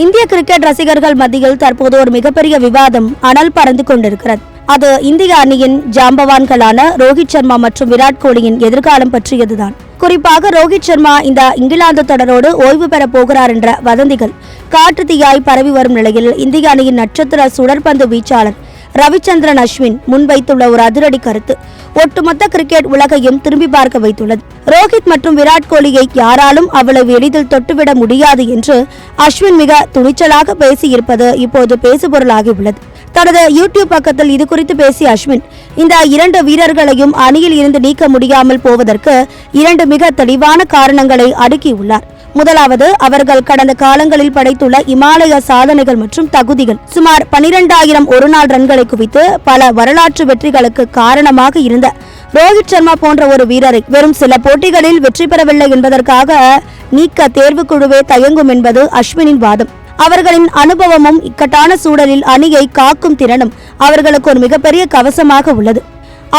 இந்திய கிரிக்கெட் ரசிகர்கள் மத்தியில் தற்போது ஒரு மிகப்பெரிய விவாதம் அனல் பறந்து கொண்டிருக்கிறது. அது இந்திய அணியின் ஜாம்பவான்களான ரோஹித் சர்மா மற்றும் விராட் கோலியின் எதிர்காலம் பற்றியதுதான். குறிப்பாக ரோஹித் சர்மா இந்த இங்கிலாந்து தொடரோடு ஓய்வு பெற போகிறார் என்ற வதந்திகள் காற்று தீயாய் பரவி வரும் நிலையில் இந்திய அணியின் நட்சத்திர சுழற்பந்து வீச்சாளர் ரவிச்சந்திரன் அஸ்வின் முன்வைத்துள்ள ஒரு அதிரடி கருத்து ஒட்டுமொத்த கிரிக்கெட் உலகையும் திரும்பி பார்க்க வைத்துள்ளது. ரோஹித் மற்றும் விராட் கோலியை யாராலும் அவ்வளவு எளிதில் தொட்டுவிட முடியாது என்று அஸ்வின் மிக துணிச்சலாக பேசியிருப்பது இப்போது பேசுபொருளாகியுள்ளது. தனது யூடியூப் பக்கத்தில் இது குறித்து பேசிய அஸ்வின், இந்த இரண்டு வீரர்களையும் அணியில் இருந்து நீக்க முடியாமல் போவதற்கு இரண்டு மிக தெளிவான காரணங்களை அடுக்கியுள்ளார். முதலாவது, அவர்கள் கடந்த காலங்களில் படைத்துள்ள இமாலய சாதனைகள் மற்றும் தகுதிகள். சுமார் 12,000 ஒருநாள் ரன்களை குவித்து பல வரலாற்று வெற்றிகளுக்கு காரணமாக இருந்த ரோஹித் சர்மா போன்ற ஒரு வீரரை வெறும் சில போட்டிகளில் வெற்றி பெறவில்லை என்பதற்காக நீக்க தேர்வுக்குழுவே தயங்கும் என்பது அஸ்வினின் வாதம். அவர்களின் அனுபவமும் இக்கட்டான சூழலில் அணியை காக்கும் திறனும் அவர்களுக்கு ஒரு மிகப்பெரிய கவசமாக உள்ளது.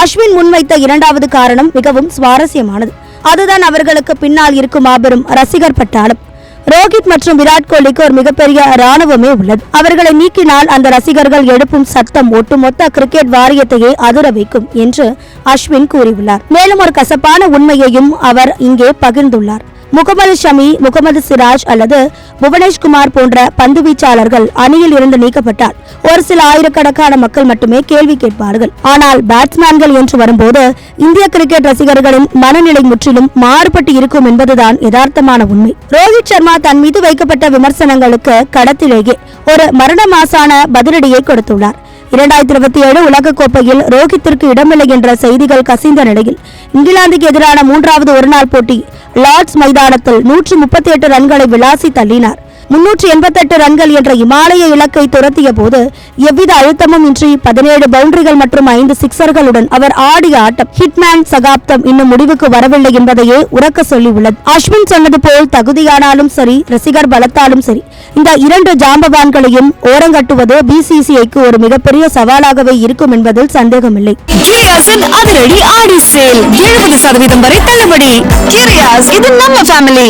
அஸ்வின் முன்வைத்த இரண்டாவது காரணம் மிகவும் சுவாரஸ்யமானது. அதுதான் அவர்களுக்கு பின்னால் இருக்கும் மாபெரும் ரசிகர் பட்டாளம். ரோஹித் மற்றும் விராட் கோலிக்கு ஒரு மிகப்பெரிய இராணுவமே உள்ளது. அவர்களை நீக்கினால் அந்த ரசிகர்கள் எழுப்பும் சத்தம் ஒட்டுமொத்த கிரிக்கெட் வாரியத்தையே அதிர வைக்கும் என்று அஸ்வின் கூறியுள்ளார். மேலும் ஒரு கசப்பான உண்மையையும் அவர் இங்கே பகிர்ந்துள்ளார். முகமது ஷமி, முகமது சிராஜ் அல்லது புவனேஷ்குமார் போன்ற பந்து வீச்சாளர்கள் அணியில் இருந்து நீக்கப்பட்டால் ஒரு சில ஆயிரக்கணக்கான மக்கள் மட்டுமே கேள்வி கேட்பார்கள். ஆனால் பேட்ஸ்மேன்கள் என்று வரும்போது இந்திய கிரிக்கெட் ரசிகர்களின் மனநிலை முற்றிலும் மாறுபட்டு இருக்கும் என்பதுதான் யதார்த்தமான உண்மை. ரோஹித் சர்மா தன் மீது வைக்கப்பட்ட விமர்சனங்களுக்கு களத்திலேயே ஒரு மரண மாசான பதிலடியை கொடுத்துள்ளார். 2027 உலகக்கோப்பையில் ரோஹித்திற்கு இடமில்லை என்ற செய்திகள் கசிந்த நிலையில் இங்கிலாந்துக்கு எதிரான 3வது ஒருநாள் போட்டி லார்ட்ஸ் மைதானத்தில் 138 ரன்களை விளாசி தள்ளினார். 388 ரன்கள் என்ற இமாலய இலக்கை துரத்திய போது எவ்வித அழுத்தமும் இன்றி 17 பவுண்டரிகள் மற்றும் 5 சிக்சர்களுடன் அவர் ஆடிய ஆட்டம் ஹிட்மேன் சகாப்தம் இன்னும் முடிவுக்கு வரவில்லை என்பதையே உறக்க சொல்லியுள்ளது. அஸ்வின் சொன்னது போல் தகுதியானாலும் சரி, ரசிகர் பலத்தாலும் சரி, இந்த இரண்டு ஜாம்பவான்களையும் ஓரங்கட்டுவது பிசிசிஐக்கு ஒரு மிகப்பெரிய சவாலாகவே இருக்கும் என்பதில் சந்தேகமில்லை. அதிரடி ஆடி சேல் 70% வரை தள்ளுபடி. இது நம்ம ஃபேமிலி.